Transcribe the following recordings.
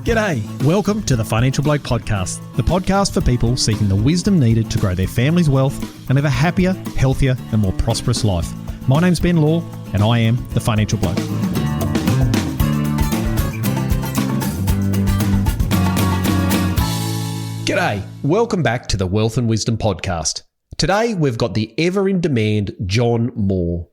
G'day, welcome to the Financial Bloke Podcast, the podcast for people seeking the wisdom needed to grow their family's wealth and live a happier, healthier and more prosperous life. My name's Ben Law and I am the Financial Bloke. G'day, welcome back to the Wealth and Wisdom Podcast. Today we've got the ever-in-demand John Moor.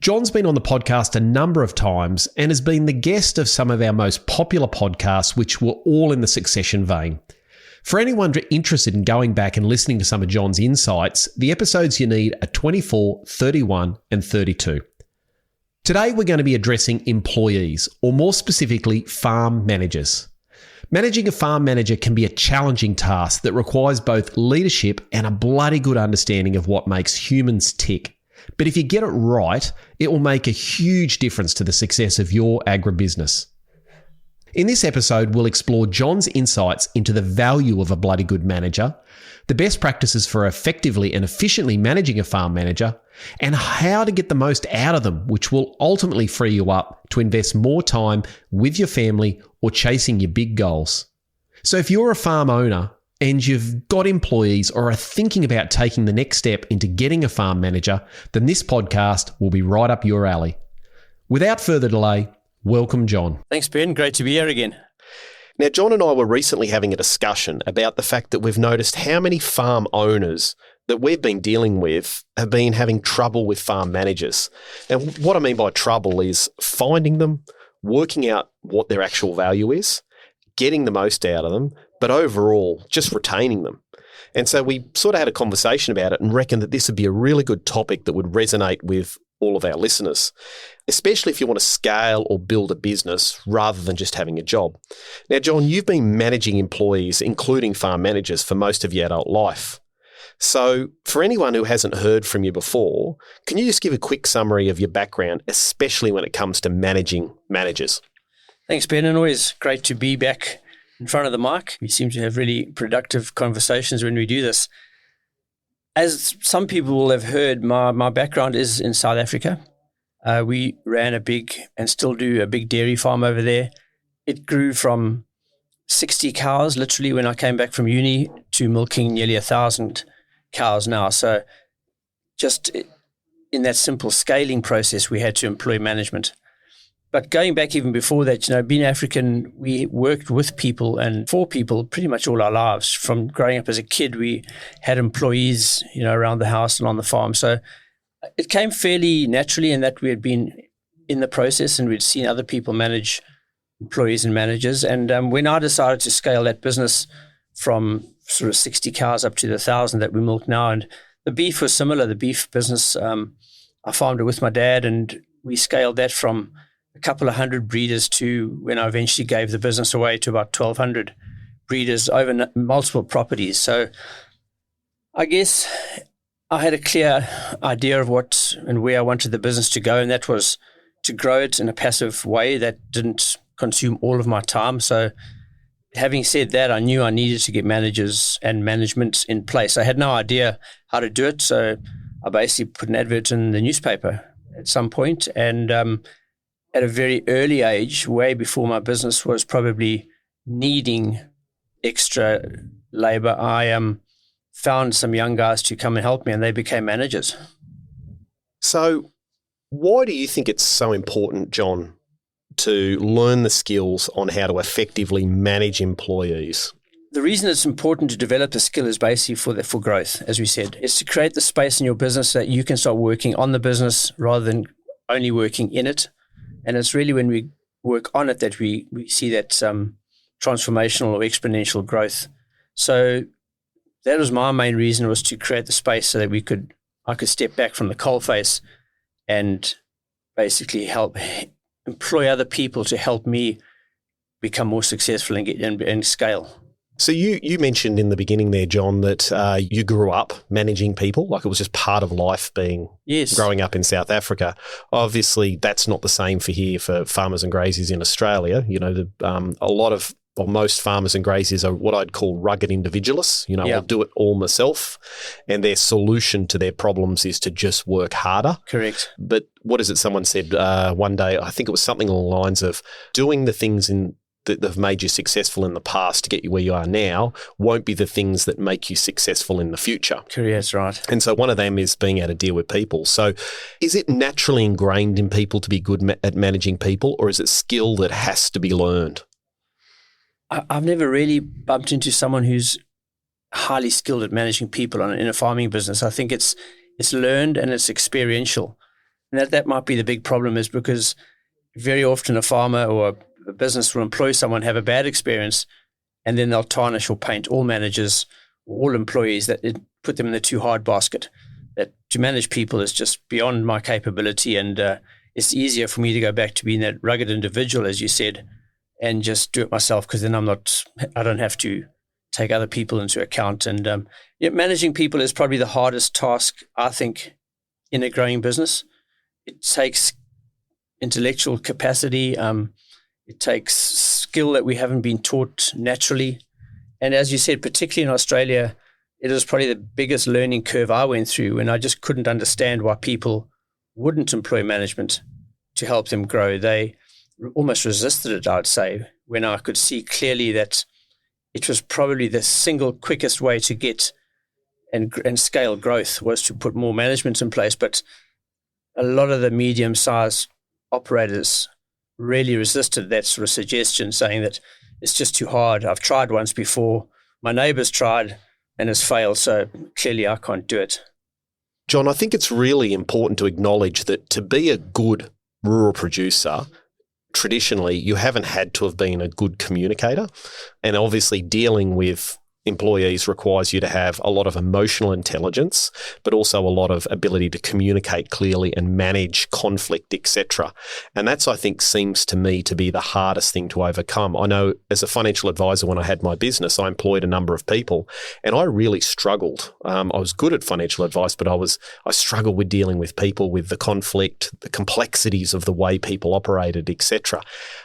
John's been on the podcast a number of times and has been the guest of some of our most popular podcasts, which were all in the succession vein. For anyone interested in going back and listening to some of John's insights, the episodes you need are 24, 31, and 32. Today we're going to be addressing employees, or more specifically, farm managers. Managing a farm manager can be a challenging task that requires both leadership and a bloody good understanding of what makes humans tick. But if you get it right, it will make a huge difference to the success of your agribusiness. In this episode, we'll explore John's insights into the value of a bloody good manager, the best practices for effectively and efficiently managing a farm manager, and how to get the most out of them, which will ultimately free you up to invest more time with your family or chasing your big goals. So if you're a farm owner and you've got employees or are thinking about taking the next step into getting a farm manager, then this podcast will be right up your alley. Without further delay, welcome, John. Thanks, Ben. Great to be here again. Now, John and I were recently having a discussion about the fact that we've noticed how many farm owners that we've been dealing with have been having trouble with farm managers. And what I mean by trouble is finding them, working out what their actual value is, getting the most out of them, but overall, just retaining them. And so we sort of had a conversation about it and reckoned that this would be a really good topic that would resonate with all of our listeners, especially if you want to scale or build a business rather than just having a job. Now, John, you've been managing employees, including farm managers, for most of your adult life. So for anyone who hasn't heard from you before, can you just give a quick summary of your background, especially when it comes to managing managers? Thanks, Ben, and always great to be back in front of the mic. We seem to have really productive conversations when we do this. As some people will have heard, my background is in South Africa. We ran a big, and still do, a big dairy farm over there. It grew from 60 cows, literally, when I came back from uni, to milking nearly 1,000 cows now. So just in that simple scaling process, we had to employ management. But going back even before that, being African, we worked with people and for people pretty much all our lives. From growing up as a kid, we had employees, around the house and on the farm. So it came fairly naturally in that we had been in the process and we'd seen other people manage employees and managers. And when I decided to scale that business from sort of 60 cows up to the 1,000 that we milk now, and the beef was similar, the beef business, I farmed it with my dad, and we scaled that from a couple of hundred breeders to when I eventually gave the business away to about 1,200 breeders over multiple properties. So I guess I had a clear idea of what and where I wanted the business to go, and that was to grow it in a passive way that didn't consume all of my time. So having said that, I knew I needed to get managers and management in place. I had no idea how to do it, so I basically put an advert in the newspaper at some point, and at a very early age, way before my business was probably needing extra labor, I found some young guys to come and help me, and they became managers. So why do you think it's so important, John, to learn the skills on how to effectively manage employees? The reason it's important to develop the skill is basically for growth, as we said. It's to create the space in your business that you can start working on the business rather than only working in it. And it's really when we work on it that we see that transformational or exponential growth. So that was my main reason, was to create the space so that I could step back from the coalface and basically help employ other people to help me become more successful and scale. So you mentioned in the beginning there, John, that you grew up managing people, like it was just part of life growing up in South Africa. Obviously, that's not the same for farmers and graziers in Australia. Most farmers and graziers are what I'd call rugged individualists. I'll do it all myself, and their solution to their problems is to just work harder. Correct. But what is it? Someone said one day, I think it was something along the lines of doing the things in that have made you successful in the past to get you where you are now won't be the things that make you successful in the future. That's right. And so one of them is being able to deal with people. So is it naturally ingrained in people to be good at managing people, or is it skill that has to be learned? I've never really bumped into someone who's highly skilled at managing people in a farming business. I think it's learned and it's experiential. And that might be the big problem, is because very often a farmer or a business will employ someone, have a bad experience, and then they'll tarnish or paint all managers, all employees, that it put them in the too hard basket. That to manage people is just beyond my capability, and it's easier for me to go back to being that rugged individual, as you said, and just do it myself, because then I don't have to take other people into account. And managing people is probably the hardest task, I think, in a growing business. It takes intellectual capacity. It takes skill that we haven't been taught naturally. And as you said, particularly in Australia, it was probably the biggest learning curve I went through, and I just couldn't understand why people wouldn't employ management to help them grow. They almost resisted it, I would say, when I could see clearly that it was probably the single quickest way to get and scale growth was to put more management in place. But a lot of the medium-sized operators really resisted that sort of suggestion, saying that it's just too hard. I've tried once before. My neighbour's tried and has failed, so clearly I can't do it. John, I think it's really important to acknowledge that to be a good rural producer, traditionally you haven't had to have been a good communicator, and obviously dealing with employees requires you to have a lot of emotional intelligence, but also a lot of ability to communicate clearly and manage conflict, etc. And that's, I think, seems to me to be the hardest thing to overcome. I know as a financial advisor, when I had my business, I employed a number of people, and I really struggled. I was good at financial advice, but I struggled with dealing with people, with the conflict, the complexities of the way people operated, etc.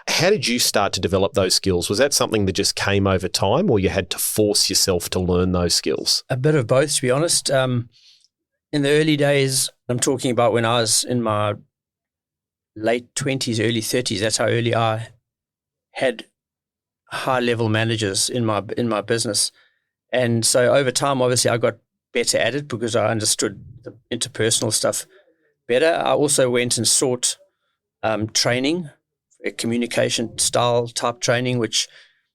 How did you start to develop those skills? Was that something that just came over time, or you had to force yourself to learn those skills? A bit of both, to be honest. In the early days, I'm talking about when I was in my late 20s, early 30s, that's how early I had high-level managers in my business. And so over time, obviously, I got better at it because I understood the interpersonal stuff better. I also went and sought training, a communication style type training, which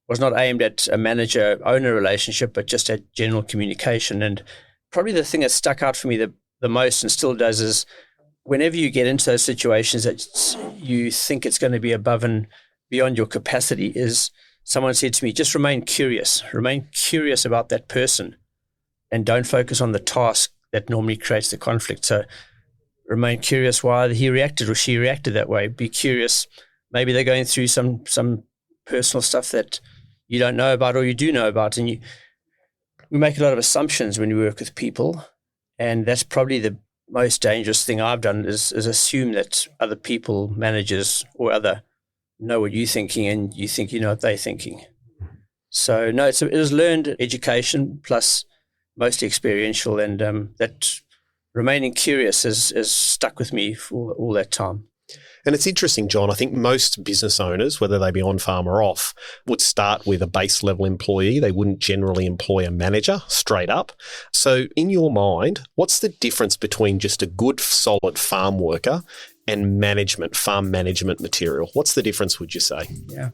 was not aimed at a manager-owner relationship, but just at general communication. And probably the thing that stuck out for me the most, and still does, is whenever you get into those situations that you think it's going to be above and beyond your capacity, is someone said to me, just remain curious about that person, and don't focus on the task that normally creates the conflict. So remain curious why he reacted or she reacted that way. Be curious. Maybe they're going through some personal stuff that you don't know about or you do know about. And we make a lot of assumptions when we work with people. And that's probably the most dangerous thing I've done is assume that other people, managers or other, know what you're thinking and you think you know what they're thinking. So no, it was learned education plus mostly experiential, and that remaining curious has stuck with me for all that time. And it's interesting, John, I think most business owners, whether they be on farm or off, would start with a base level employee. They wouldn't generally employ a manager straight up. So in your mind, what's the difference between just a good, solid farm worker and farm management material? What's the difference, would you say? Yeah.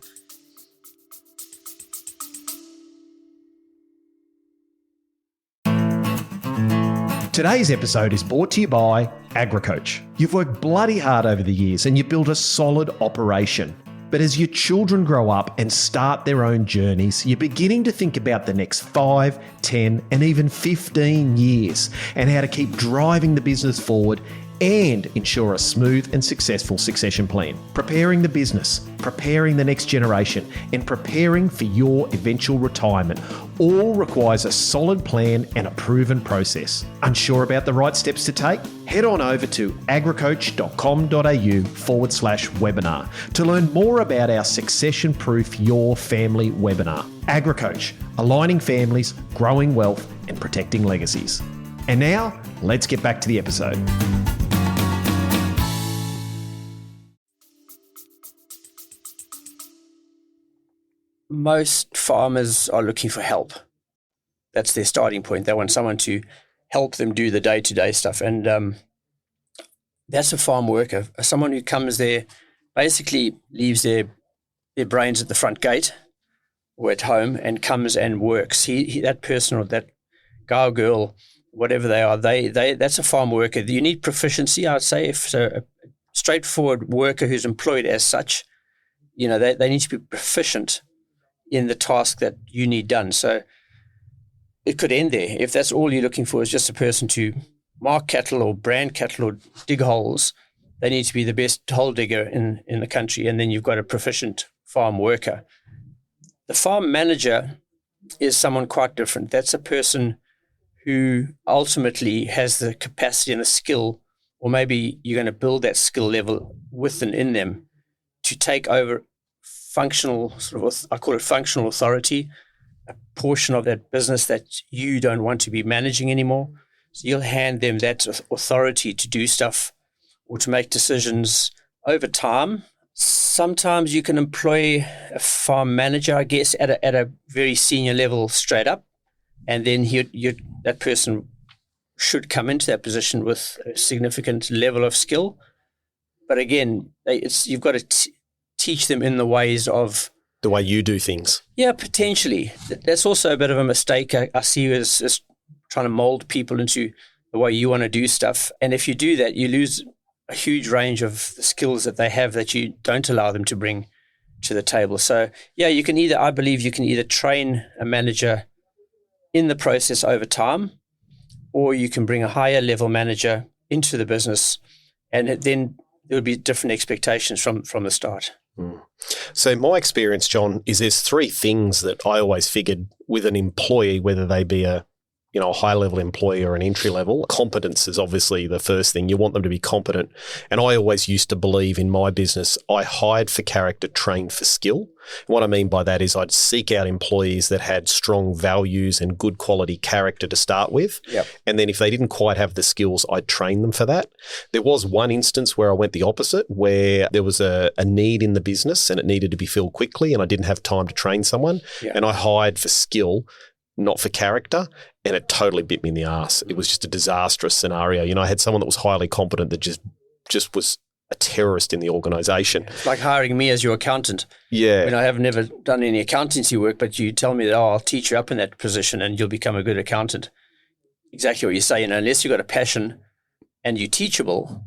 Today's episode is brought to you by AgriCoach. You've worked bloody hard over the years and you've built a solid operation. But as your children grow up and start their own journeys, you're beginning to think about the next 5, 10, and even 15 years and how to keep driving the business forward and ensure a smooth and successful succession plan. Preparing the business, preparing the next generation, and preparing for your eventual retirement all requires a solid plan and a proven process. Unsure about the right steps to take? Head on over to agricoach.com.au/webinar to learn more about our Succession Proof Your Family webinar. AgriCoach, aligning families, growing wealth, and protecting legacies. And now, let's get back to the episode. most farmers are looking for help. That's their starting point. They want someone to help them do the day-to-day stuff. And that's a farm worker, someone who comes there, basically leaves their brains at the front gate or at home and comes and works. That person or that guy or girl, whatever they are, that's a farm worker. You need proficiency, I'd say. If so, a straightforward worker who's employed as such, they need to be proficient in the task that you need done. So it could end there. If that's all you're looking for is just a person to mark cattle or brand cattle or dig holes, they need to be the best hole digger in the country, and then you've got a proficient farm worker. The farm manager is someone quite different. That's a person who ultimately has the capacity and the skill, or maybe you're going to build that skill level with and in them to take over functional, I call it functional authority, a portion of that business that you don't want to be managing anymore. So you'll hand them that authority to do stuff or to make decisions over time. Sometimes you can employ a farm manager, I guess, at a very senior level straight up, and then that person should come into that position with a significant level of skill. But again, you've got to teach them in the ways of the way you do things. Yeah, potentially. That's also a bit of a mistake I see as trying to mold people into the way you want to do stuff. And if you do that, you lose a huge range of the skills that they have that you don't allow them to bring to the table. So yeah, I believe you can either train a manager in the process over time, or you can bring a higher level manager into the business, and then there would be different expectations from the start. So my experience, John, is there's three things that I always figured with an employee, whether they be a high-level employee or an entry-level. Competence is obviously the first thing. You want them to be competent. And I always used to believe in my business, I hired for character, trained for skill. And what I mean by that is I'd seek out employees that had strong values and good quality character to start with. Yep. And then if they didn't quite have the skills, I'd train them for that. There was one instance where I went the opposite, where there was a need in the business and it needed to be filled quickly and I didn't have time to train someone. Yep. And I hired for skill, not for character, and it totally bit me in the ass. It was just a disastrous scenario. I had someone that was highly competent that just was a terrorist in the organisation. It's like hiring me as your accountant. Yeah. I have never done any accountancy work, but you tell me that, I'll teach you up in that position and you'll become a good accountant. Exactly what you say. Unless you've got a passion and you're teachable,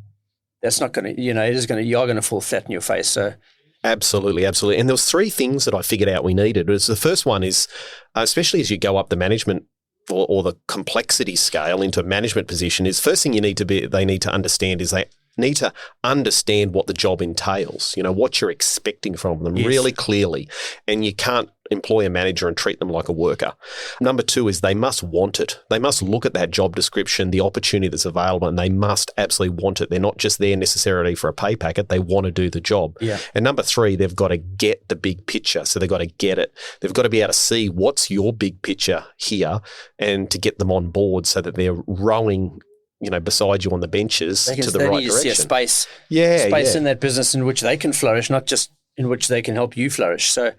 that's not going to, you're going to fall flat in your face. So Absolutely. And there was three things that I figured out we needed. The first one is, especially as you go up the management or the complexity scale into a management position, is first thing they need to understand is they need to understand what the job entails, what you're expecting from them really clearly. And you can't employ a manager and treat them like a worker. Number two is they must want it. They must look at that job description, the opportunity that's available, and they must absolutely want it. They're not just there necessarily for a pay packet. They want to do the job. Yeah. And number three, they've got to get the big picture. So they've got to get it. They've got to be able to see what's your big picture here and to get them on board so that they're rowing beside you on the benches to the right direction. They need to see a space in that business in which they can flourish, not just in which they can help you flourish. So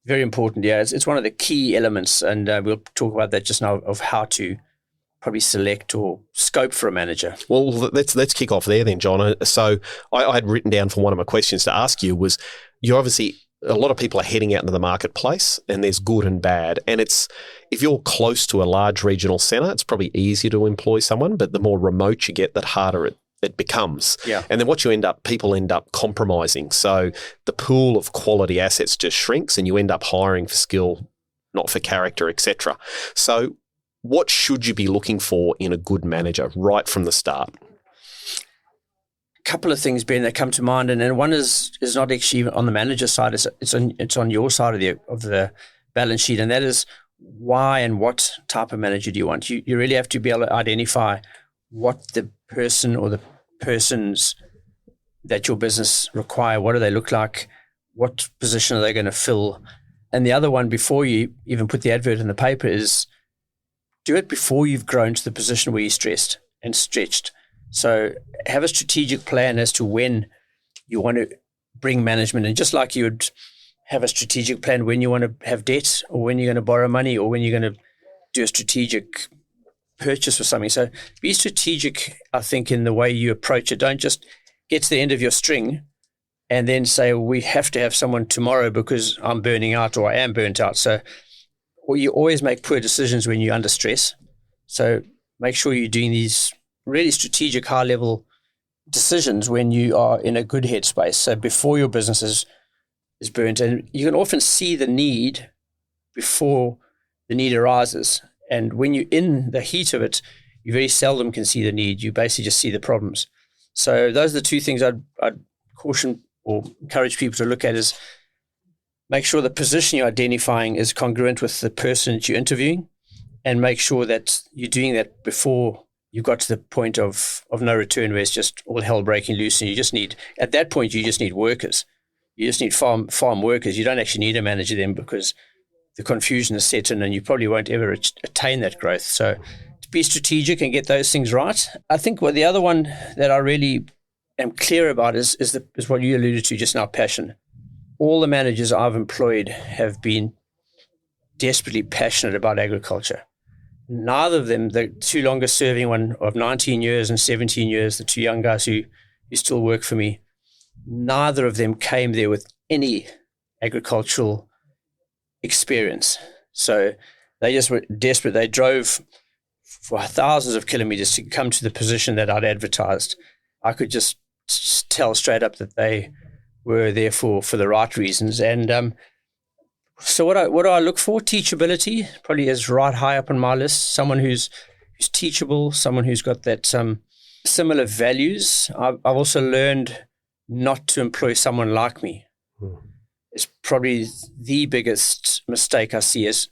very important. Yeah, it's one of the key elements, and we'll talk about that just now of how to probably select or scope for a manager. Well, let's kick off there then, John. So I had written down for one of my questions to ask you was, you're obviously, a lot of people are heading out into the marketplace and there's good and bad. And if you're close to a large regional centre, it's probably easier to employ someone, but the more remote you get, the harder it becomes. Yeah. And then people end up compromising. So the pool of quality assets just shrinks and you end up hiring for skill, not for character, etc. So what should you be looking for in a good manager right from the start? Couple of things, Ben, that come to mind, and one is not actually on the manager side. It's on your side of the balance sheet, and that is why and what type of manager do you want. You really have to be able to identify what the person or the persons that your business require. What do they look like? What position are they going to fill? And the other one, before you even put the advert in the paper, is do it before you've grown to the position where you're stressed and stretched. So have a strategic plan as to when you want to bring management in. Just like you would have a strategic plan when you want to have debt, or when you're going to borrow money, or when you're going to do a strategic purchase or something. So be strategic, I think, in the way you approach it. Don't just get to the end of your string and then say, well, we have to have someone tomorrow because I'm burning out or I am burnt out. So you always make poor decisions when you're under stress. So make sure you're doing these really strategic, high-level decisions when you are in a good headspace. So before your business is burnt, and you can often see the need before the need arises. And when you're in the heat of it, you very seldom can see the need. You basically just see the problems. So those are the two things I'd caution or encourage people to look at: is make sure the position you're identifying is congruent with the person that you're interviewing, and make sure that you're doing that before you got to the point of no return, where it's just all hell breaking loose. And you just need, at that point, you just need workers. You just need farm workers. You don't actually need a manager then, because the confusion is set in and you probably won't ever attain that growth. So to be strategic and get those things right. I think the other one that I really am clear about is what you alluded to just now, passion. All the managers I've employed have been desperately passionate about agriculture. Neither of them, the two longest serving, one of 19 years and 17 years, the two young guys who still work for me, neither of them came there with any agricultural experience. So they just were desperate. They drove for thousands of kilometers to come to the position that I'd advertised. I could just tell straight up that they were there for the right reasons. And so what do I look for? Teachability probably is right high up on my list. Someone who's teachable, someone who's got that similar values. I've also learned not to employ someone like me. It's probably the biggest mistake I see, is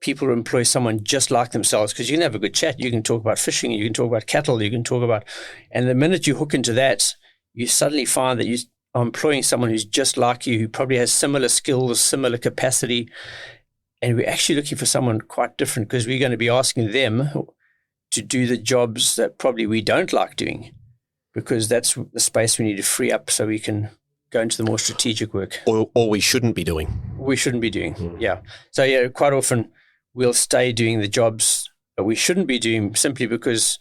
people who employ someone just like themselves, because you can have a good chat. You can talk about fishing, you can talk about cattle, you can talk about, and the minute you hook into that, you suddenly find that you are employing someone who's just like you, who probably has similar skills, similar capacity, and we're actually looking for someone quite different, because we're going to be asking them to do the jobs that probably we don't like doing, because that's the space we need to free up so we can go into the more strategic work. Or we shouldn't be doing. We shouldn't be doing, yeah. So, yeah, quite often we'll stay doing the jobs that we shouldn't be doing, simply because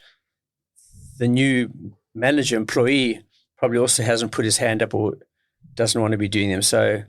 the new manager employee probably also hasn't put his hand up or doesn't want to be doing them. So,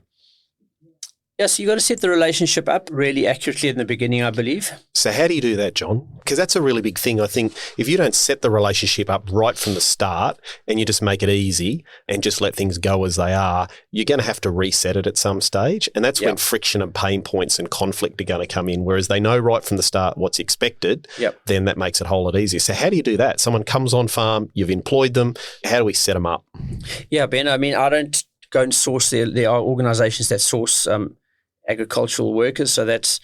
yeah, so you've got to set the relationship up really accurately in the beginning, I believe. So how do you do that, John? Because that's a really big thing. I think if you don't set the relationship up right from the start and you just make it easy and just let things go as they are, you're going to have to reset it at some stage. And that's when friction and pain points and conflict are going to come in. Whereas they know right from the start what's expected, then that makes it a whole lot easier. So how do you do that? Someone comes on farm, you've employed them. How do we set them up? Yeah, Ben, I mean, I don't go and source. There are organizations that source agricultural workers, so that's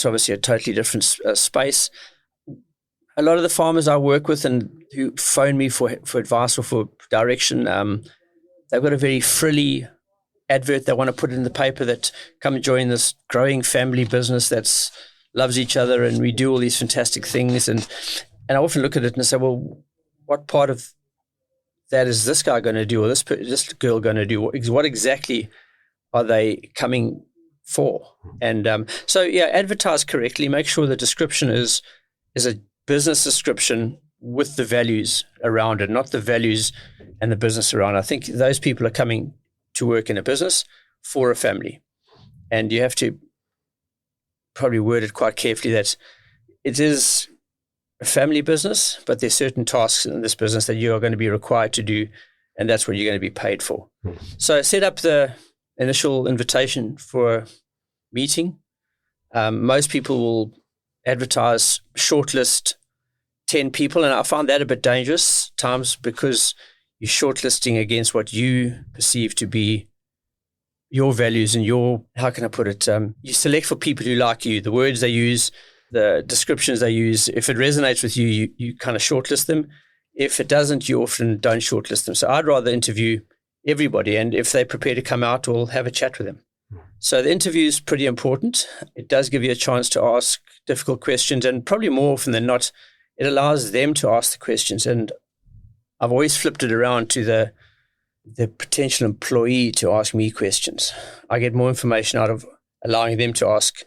obviously a totally different space. A lot of the farmers I work with and who phone me for advice or for direction, they've got a very frilly advert they want to put in the paper, that come and join this growing family business that loves each other and we do all these fantastic things. And I often look at it and say, well, what part of that is this guy going to do, or this girl going to do? What exactly are they coming for? And so, yeah, advertise correctly. Make sure the description is a business description with the values around it, not the values and the business around it. I think those people are coming to work in a business for a family, and you have to probably word it quite carefully that it is a family business, but there's certain tasks in this business that you are going to be required to do, and that's what you're going to be paid for. So set up the initial invitation for a meeting. Most people will advertise, shortlist 10 people, and I find that a bit dangerous times, because you're shortlisting against what you perceive to be your values and your, how can I put it, you select for people who like you, the words they use, the descriptions they use. If it resonates with you, you kind of shortlist them. If it doesn't, you often don't shortlist them. So I'd rather interview everybody, and if they prepare to come out, we'll have a chat with them. So the interview is pretty important. It does give you a chance to ask difficult questions, and probably more often than not, it allows them to ask the questions. And I've always flipped it around to the potential employee to ask me questions. I get more information out of allowing them to ask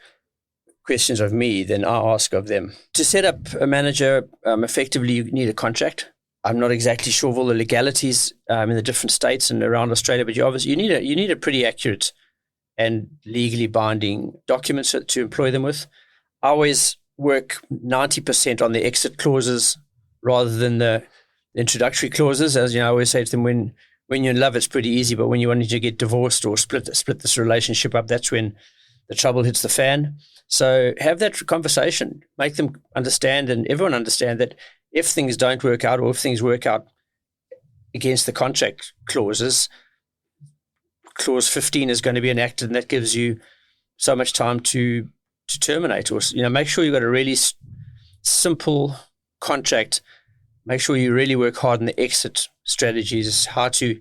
questions of me than I ask of them. To set up a manager effectively, you need a contract. I'm not exactly sure of all the legalities in the different states and around Australia, but you need a pretty accurate and legally binding documents to employ them with. I always work 90% on the exit clauses rather than the introductory clauses. As you know, I always say to them, when you're in love, it's pretty easy, but when you want to get divorced or split this relationship up, that's when the trouble hits the fan. So have that conversation, make them understand, and everyone understand that if things don't work out, or if things work out against the contract clauses, clause 15 is going to be enacted, and that gives you so much time to terminate, or make sure you've got a really simple contract. Make sure you really work hard on the exit strategies, how to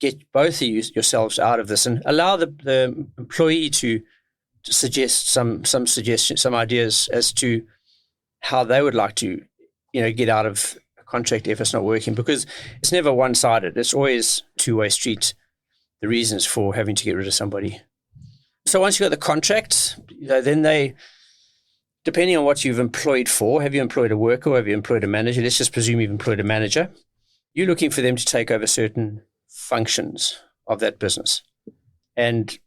get both of yourselves out of this, and allow the employee to suggest some suggestions, some ideas as to how they would like to get out of a contract if it's not working, because it's never one-sided. It's always two-way street, the reasons for having to get rid of somebody. So once you've got the contract, then they, depending on what you've employed for, have you employed a worker or have you employed a manager? Let's just presume you've employed a manager. You're looking for them to take over certain functions of that business and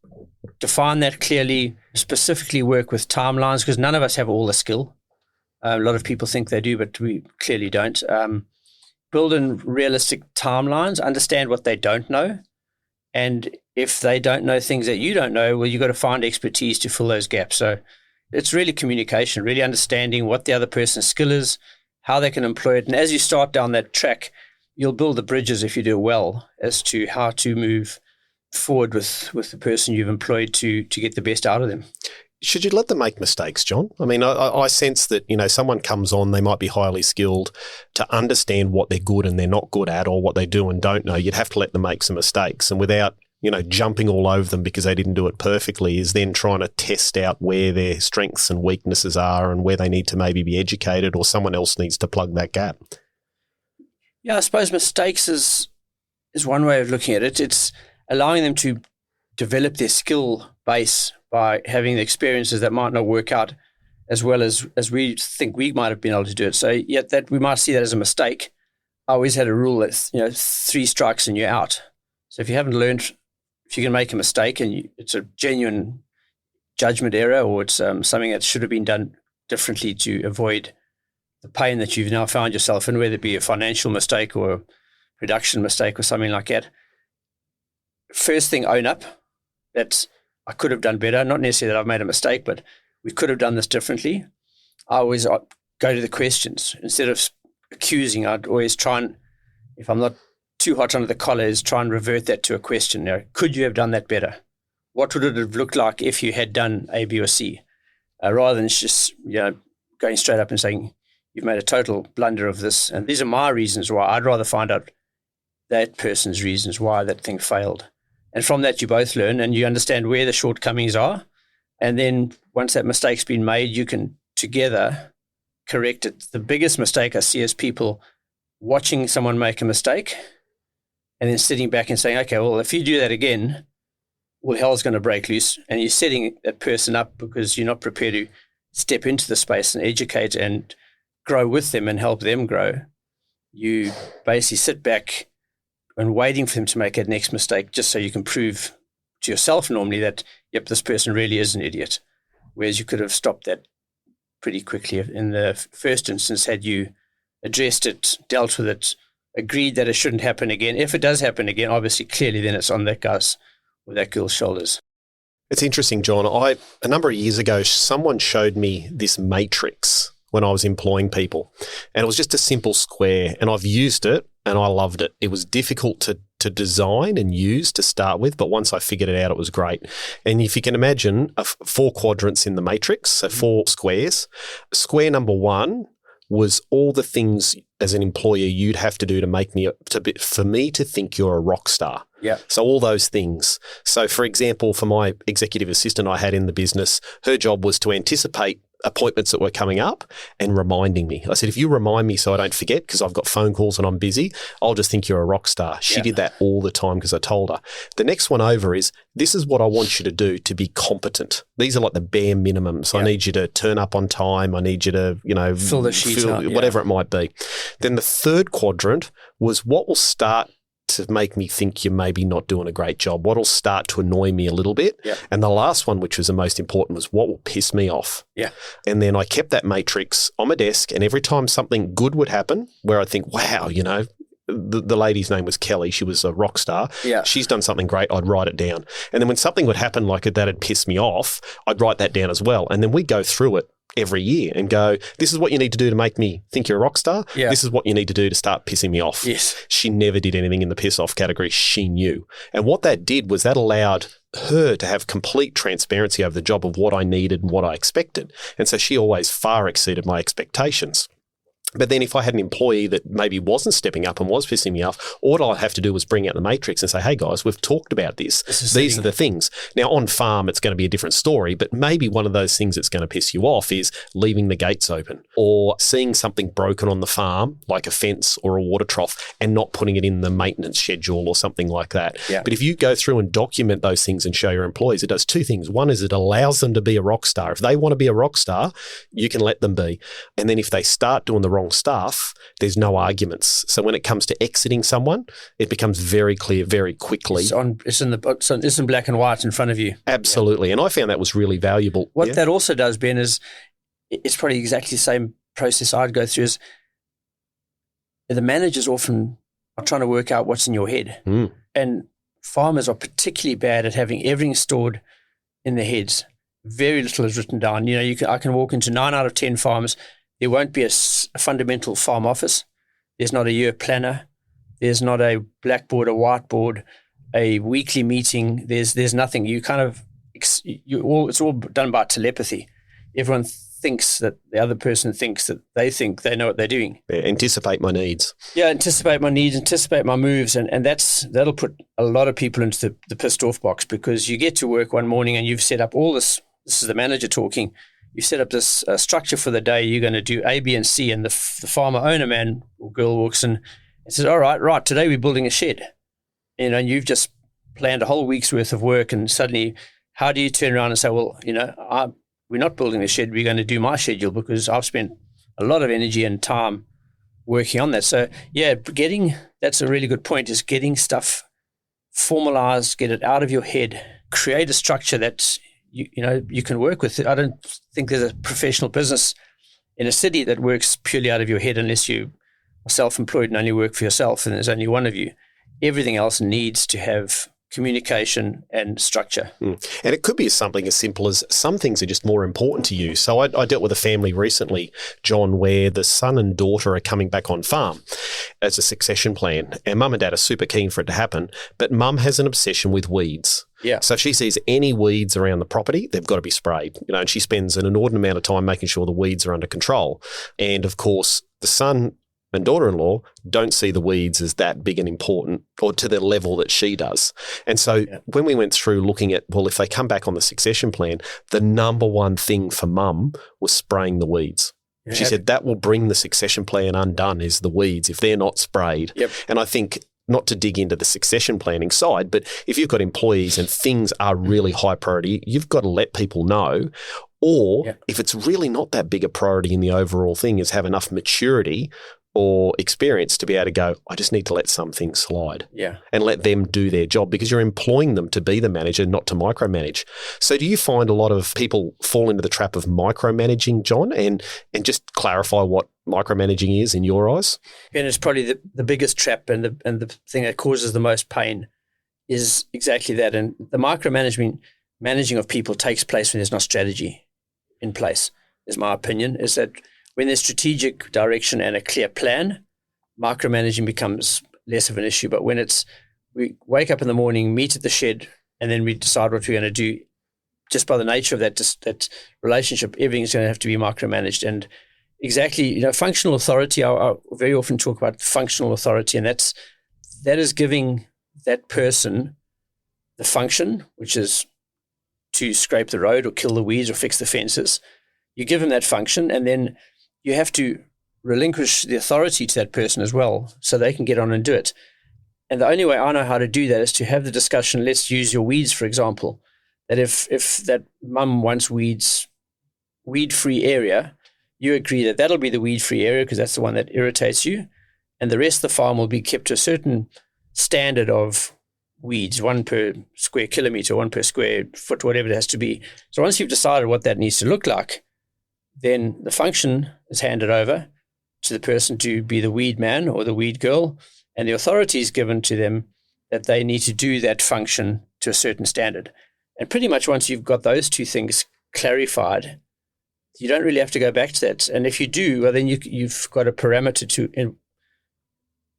define that clearly, specifically work with timelines, because none of us have all the skill. A lot of people think they do, but we clearly don't. Build in realistic timelines, understand what they don't know. And if they don't know things that you don't know, well, you've got to find expertise to fill those gaps. So it's really communication, really understanding what the other person's skill is, how they can employ it. And as you start down that track, you'll build the bridges, if you do it well, as to how to move forward with the person you've employed to get the best out of them. Should you let them make mistakes, John? I mean, I sense that, someone comes on, they might be highly skilled. To understand what they're good and they're not good at, or what they do and don't know, you'd have to let them make some mistakes. And without, jumping all over them because they didn't do it perfectly, is then trying to test out where their strengths and weaknesses are and where they need to maybe be educated, or someone else needs to plug that gap. Yeah, I suppose mistakes is one way of looking at it. It's allowing them to develop their skill base by having the experiences that might not work out as well as we think we might have been able to do it. So yet that we might see that as a mistake. I always had a rule that 3 strikes and you're out. So if you haven't learned, if you can make a mistake and it's a genuine judgment error, or it's something that should have been done differently to avoid the pain that you've now found yourself in, whether it be a financial mistake or a production mistake or something like that. First thing, own up that I could have done better. Not necessarily that I've made a mistake, but we could have done this differently. I always go to the questions. Instead of accusing, I'd always try and, if I'm not too hot under the collar, is try and revert that to a question. Could you have done that better? What would it have looked like if you had done A, B, or C? Rather than just going straight up and saying, you've made a total blunder of this, and these are my reasons why. I'd rather find out that person's reasons why that thing failed. And from that, you both learn and you understand where the shortcomings are. And then once that mistake's been made, you can together correct it. The biggest mistake I see is people watching someone make a mistake and then sitting back and saying, okay, well, if you do that again, well, hell's going to break loose. And you're setting that person up because you're not prepared to step into the space and educate and grow with them and help them grow. You basically sit back and waiting for them to make that next mistake just so you can prove to yourself normally that, yep, this person really is an idiot. Whereas you could have stopped that pretty quickly in the first instance had you addressed it, dealt with it, agreed that it shouldn't happen again. If it does happen again, obviously, clearly then it's on that guy's or that girl's shoulders. It's interesting, John. A number of years ago, someone showed me this matrix when I was employing people, and it was just a simple square, and I've used it and I loved it. It was difficult to design and use to start with, but once I figured it out, it was great. And if you can imagine 4 quadrants in the matrix, so 4 squares, square number 1 was all the things as an employer you'd have to do to make me for me to think you're a rock star. Yeah. So all those things. So for example, for my executive assistant I had in the business, her job was to anticipate appointments that were coming up and reminding me. I said, if you remind me so I don't forget because I've got phone calls and I'm busy, I'll just think you're a rock star. She did that all the time because I told her. The next one over is, this is what I want you to do to be competent. These are like the bare minimums. I need you to turn up on time. I need you to, fill the sheets out, whatever it might be. Then the third quadrant was what will start to make me think you're maybe not doing a great job, what will start to annoy me a little bit. And the last one, which was the most important, was what will piss me off. And then I kept that matrix on my desk, and every time something good would happen where I think, wow, the lady's name was Kelly. She was a rock star. She's done something great. I'd write it down. And then when something would happen like that had pissed me off, I'd write that down as well. And then we'd go through it every year and go, this is what you need to do to make me think you're a rock star. This is what you need to do to start pissing me off. She never did anything in the piss off category. She knew. And what that did was that allowed her to have complete transparency over the job of what I needed and what I expected. And so she always far exceeded my expectations. But then if I had an employee that maybe wasn't stepping up and was pissing me off, all I'd have to do was bring out the matrix and say, hey, guys, we've talked about this. These are the things. Now, on farm, it's going to be a different story, but maybe one of those things that's going to piss you off is leaving the gates open or seeing something broken on the farm, like a fence or a water trough, and not putting it in the maintenance schedule or something like that. But if you go through and document those things and show your employees, it does two things. One is it allows them to be a rock star. If they want to be a rock star, you can let them be. And then if they start doing the wrong stuff, there's no arguments. So when it comes to exiting someone, it becomes very clear very quickly. It's in black and white in front of you. Absolutely. And I found that was really valuable. What that also does, Ben, is it's probably exactly the same process I'd go through. Is the managers often are trying to work out what's in your head. And farmers are particularly bad at having everything stored in their heads. Very little is written down. I can walk into 9 out of 10 farms. There won't be a fundamental farm office. There's not a year planner. There's not a blackboard, a whiteboard, a weekly meeting. There's nothing. It's all done by telepathy. Everyone thinks that the other person thinks that they think they know what they're doing. Anticipate my needs. Anticipate my needs, anticipate my moves, and that'll put a lot of people into the pissed off box, because you get to work one morning and you've set up all this. This is the manager talking. You set up this structure for the day. You're going to do A, B, and C, and the farmer owner man or girl walks in and says, all right, today we're building a shed. And you've just planned a whole week's worth of work, and suddenly how do you turn around and say, well, we're not building a shed, we're going to do my schedule because I've spent a lot of energy and time working on that. So, that's a really good point, is getting stuff formalized, get it out of your head, create a structure that's you can work with. I don't think there's a professional business in a city that works purely out of your head unless you are self-employed and only work for yourself and there's only one of you. Everything else needs to have communication and structure. And it could be something as simple as some things are just more important to you. So I dealt with a family recently, John, where the son and daughter are coming back on farm as a succession plan. And mum and dad are super keen for it to happen, but mum has an obsession with weeds. So if she sees any weeds around the property, they've got to be sprayed. And she spends an inordinate amount of time making sure the weeds are under control. And of course, the son and daughter-in-law don't see the weeds as that big and important, or to the level that she does. And so when we went through looking at, well, if they come back on the succession plan, the number one thing for mum was spraying the weeds. She said that will bring the succession plan undone, is the weeds, if they're not sprayed. And I think, not to dig into the succession planning side, but if you've got employees and things are really high priority, you've got to let people know. Or if it's really not that big a priority in the overall thing, is have enough maturity or experience to be able to go, I just need to let some things slide and let them do their job, because you're employing them to be the manager, not to micromanage. So do you find a lot of people fall into the trap of micromanaging, John, and just clarify what micromanaging is in your eyes? And it's probably the biggest trap, and the thing that causes the most pain is exactly that. And the managing of people takes place when there's no strategy in place, is my opinion, is that when there's strategic direction and a clear plan, micromanaging becomes less of an issue. But when we wake up in the morning, meet at the shed, and then we decide what we're going to do, just by the nature of that relationship, everything's going to have to be micromanaged. And exactly, functional authority, I very often talk about functional authority, and that is giving that person the function, which is to scrape the road or kill the weeds or fix the fences, you give them that function, and then you have to relinquish the authority to that person as well so they can get on and do it. And the only way I know how to do that is to have the discussion. Let's use your weeds, for example, that if that mum wants weed-free area, you agree that that'll be the weed-free area because that's the one that irritates you, and the rest of the farm will be kept to a certain standard of weeds, 1 per square kilometer, 1 per square foot, whatever it has to be. So once you've decided what that needs to look like, then the function is handed over to the person to be the weed man or the weed girl, and the authority is given to them that they need to do that function to a certain standard. And pretty much once you've got those two things clarified, you don't really have to go back to that. And if you do, well, then you've got a parameter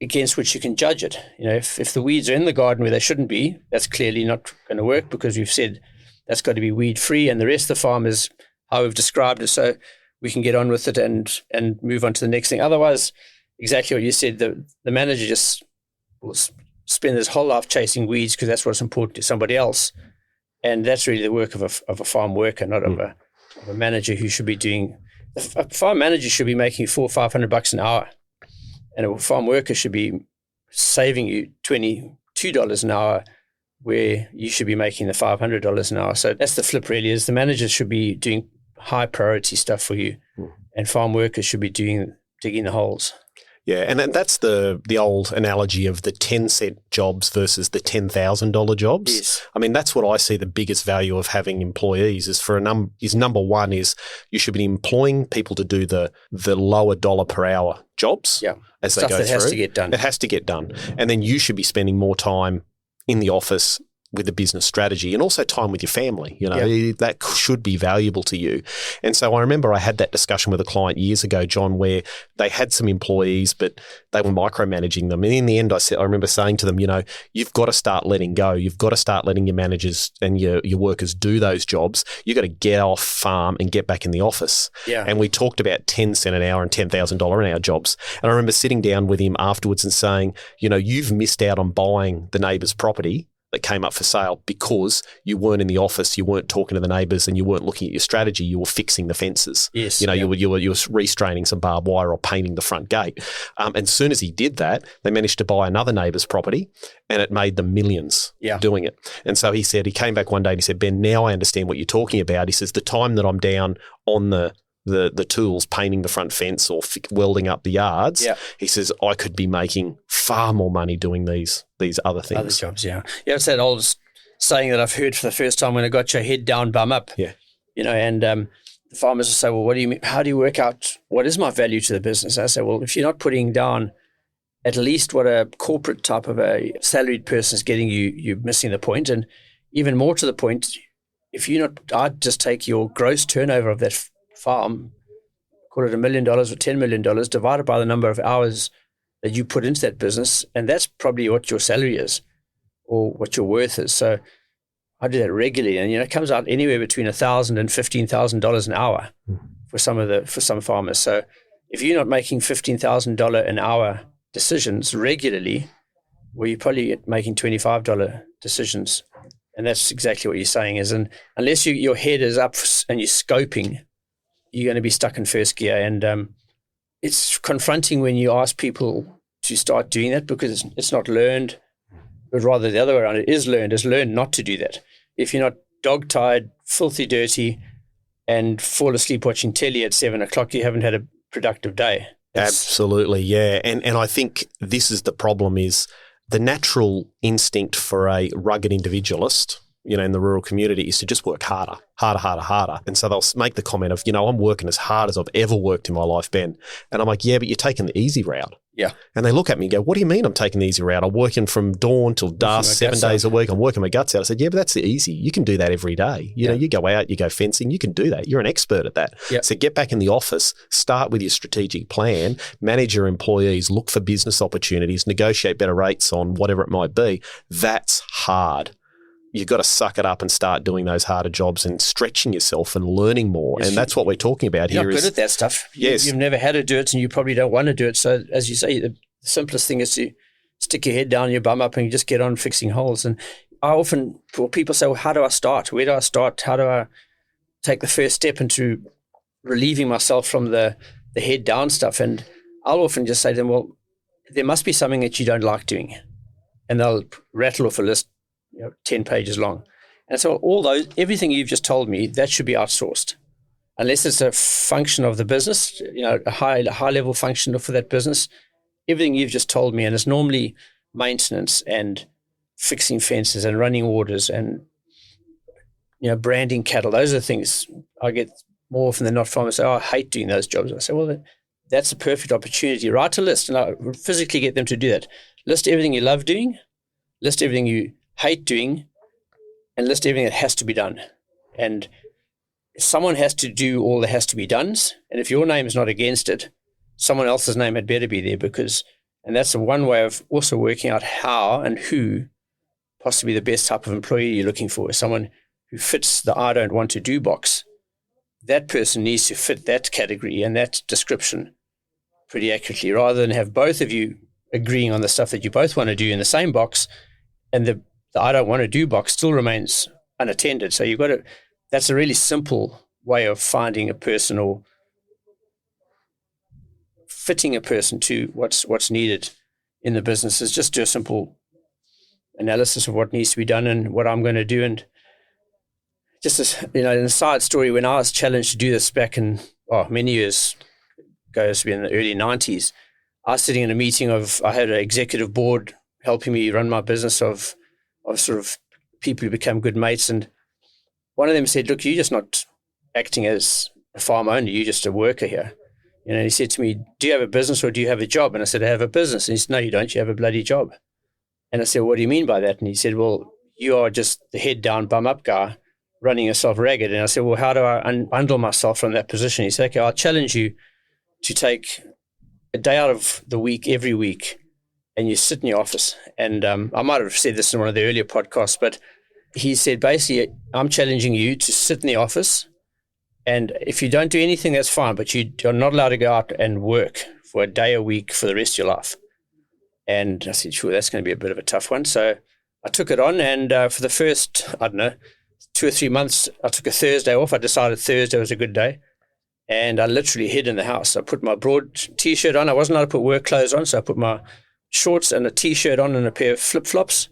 against which you can judge it. If the weeds are in the garden where they shouldn't be, that's clearly not going to work because we've said that's got to be weed free, and the rest of the farm is how we've described it, so we can get on with it and move on to the next thing. Otherwise, exactly what you said, the manager just will spend his whole life chasing weeds because that's what's important to somebody else, and that's really the work of a farm worker, not of a manager who should be doing. A farm manager should be making $400 or $500 an hour, and a farm worker should be saving you $22 an hour, where you should be making the $500 an hour. So that's the flip, really. Is the managers should be doing high priority stuff for you, and farm workers should be digging the holes. Yeah, and that's the old analogy of the 10-cent jobs versus the $10,000 jobs. Yes. I mean, that's what I see the biggest value of having employees is number one is you should be employing people to do the lower dollar per hour jobs as Stuff they go through. Stuff that has to get done. It has to get done. And then you should be spending more time in the office with the business strategy and also time with your family. That should be valuable to you. And so I remember I had that discussion with a client years ago, John, where they had some employees, but they were micromanaging them. And in the end, I remember saying to them, you've got to start letting go. You've got to start letting your managers and your workers do those jobs. You've got to get off farm and get back in the office. Yeah. And we talked about 10 cent an hour and $10,000 an hour jobs. And I remember sitting down with him afterwards and saying, you've missed out on buying the neighbour's property that came up for sale because you weren't in the office, you weren't talking to the neighbours, and you weren't looking at your strategy. You were fixing the fences. Yes, you were restraining some barbed wire or painting the front gate. And as soon as he did that, they managed to buy another neighbour's property, and it made them millions doing it. And so he came back one day and he said, Ben, now I understand what you're talking about. He says the time that I'm down on the tools, painting the front fence or welding up the yards, he says I could be making far more money doing these other things. Other jobs, yeah. It's that old saying that I've heard for the first time when I got your head down, bum up. Yeah. And the farmers will say, well, what do you mean? How do you work out what is my value to the business? I say, well, if you're not putting down at least what a corporate type of a salaried person is getting you, you're missing the point. And even more to the point, if you're not, I'd just take your gross turnover of that farm, call it $1 million or $10 million, divided by the number of hours that you put into that business, and that's probably what your salary is or what your worth is. So I do that regularly, and it comes out anywhere between $1,000 and $15,000 an hour for some farmers. So if you're not making $15,000 an hour decisions regularly, well, you're probably making $25 decisions, and that's exactly what you're saying is, and unless your head is up and you're scoping, you're going to be stuck in first gear. And it's confronting when you ask people to start doing that because it's not learned, but rather the other way around. It is learned. It's learned not to do that. If you're not dog-tired, filthy dirty, and fall asleep watching telly at 7 o'clock, you haven't had a productive day. Absolutely, yeah. And I think this is the problem is the natural instinct for a rugged individualist in the rural community is to just work harder. And so they'll make the comment of, I'm working as hard as I've ever worked in my life, Ben. And I'm like, yeah, but you're taking the easy route. Yeah. And they look at me and go, what do you mean I'm taking the easy route? I'm working from dawn till dusk, 7 days a week. I'm working my guts out. I said, yeah, but that's the easy. You can do that every day. You know, you go out, you go fencing, you can do that. You're an expert at that. Yep. So get back in the office, start with your strategic plan, manage your employees, look for business opportunities, negotiate better rates on whatever it might be. That's hard. You've got to suck it up and start doing those harder jobs and stretching yourself and learning more. Yes, and that's what we're talking about you're here. You're not good at that stuff. Yes. You've never had to do it and you probably don't want to do it. So as you say, the simplest thing is to stick your head down, your bum up and you just get on fixing holes. And I often, people say, well, how do I start? Where do I start? How do I take the first step into relieving myself from the head down stuff. And I'll often just say to them, well, there must be something that you don't like doing. And they'll rattle off a list, 10 pages long. And so everything you've just told me, that should be outsourced. Unless it's a function of the business, a high level function for that business, everything you've just told me, and it's normally maintenance and fixing fences and running orders and branding cattle. Those are the things I get more often than not from. Say, I hate doing those jobs. I say, well, that's a perfect opportunity. Write a list, and I physically get them to do that. List everything you love doing, list everything you hate doing, and list everything that has to be done. And someone has to do all that has to be done. And if your name is not against it, someone else's name had better be there, and that's one way of also working out how and who possibly the best type of employee you're looking for is someone who fits the I don't want to do box. That person needs to fit that category and that description pretty accurately, rather than have both of you agreeing on the stuff that you both want to do in the same box, and the I don't want to do box still remains unattended. So that's a really simple way of finding a person or fitting a person to what's needed in the business, is just do a simple analysis of what needs to be done and what I'm going to do. And just as, in a side story, when I was challenged to do this back in many years ago, it in the early 90s, I was sitting in a meeting I had an executive board helping me run my business of sort of people who become good mates. And one of them said, look, you're just not acting as a farm owner, you're just a worker here. He said to me, do you have a business or do you have a job? And I said, I have a business. And he said, no, you don't, you have a bloody job. And I said, what do you mean by that? And he said, well, you are just the head down, bum up guy running yourself ragged. And I said, well, how do I unbundle myself from that position? He said, okay, I'll challenge you to take a day out of the week every week and you sit in your office. And I might have said this in one of the earlier podcasts, but he said, basically, I'm challenging you to sit in the office, and if you don't do anything, that's fine, but you're not allowed to go out and work for a day a week for the rest of your life. And I said, sure, that's going to be a bit of a tough one. So I took it on, and for the first, 2 or 3 months, I took a Thursday off. I decided Thursday was a good day, and I literally hid in the house. I put my broad T-shirt on. I wasn't allowed to put work clothes on, so I put my shorts and a T-shirt on and a pair of flip-flops,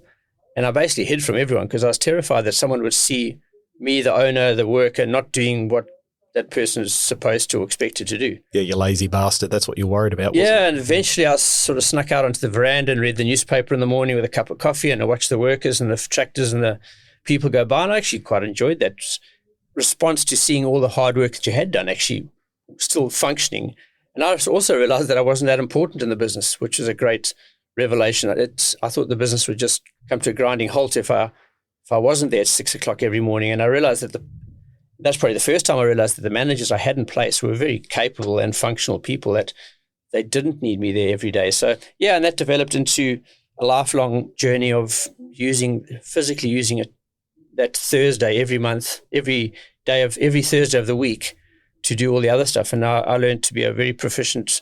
and I basically hid from everyone because I was terrified that someone would see me, the owner, the worker, not doing what that person is supposed to or expected to do. Yeah, you lazy bastard. That's what you're worried about, wasn't it? And eventually I sort of snuck out onto the veranda and read the newspaper in the morning with a cup of coffee, and I watched the workers and the tractors and the people go by, and I actually quite enjoyed that response to seeing all the hard work that you had done actually still functioning. And I also realized that I wasn't that important in the business, which was a great revelation. I thought the business would just come to a grinding halt if I wasn't there at 6 o'clock every morning. And I realized that that's probably the first time I realized that the managers I had in place were very capable and functional people, that they didn't need me there every day. So, yeah, and that developed into a lifelong journey of physically using it that Thursday every month, every Thursday of the week to do all the other stuff. And I learned to be a very proficient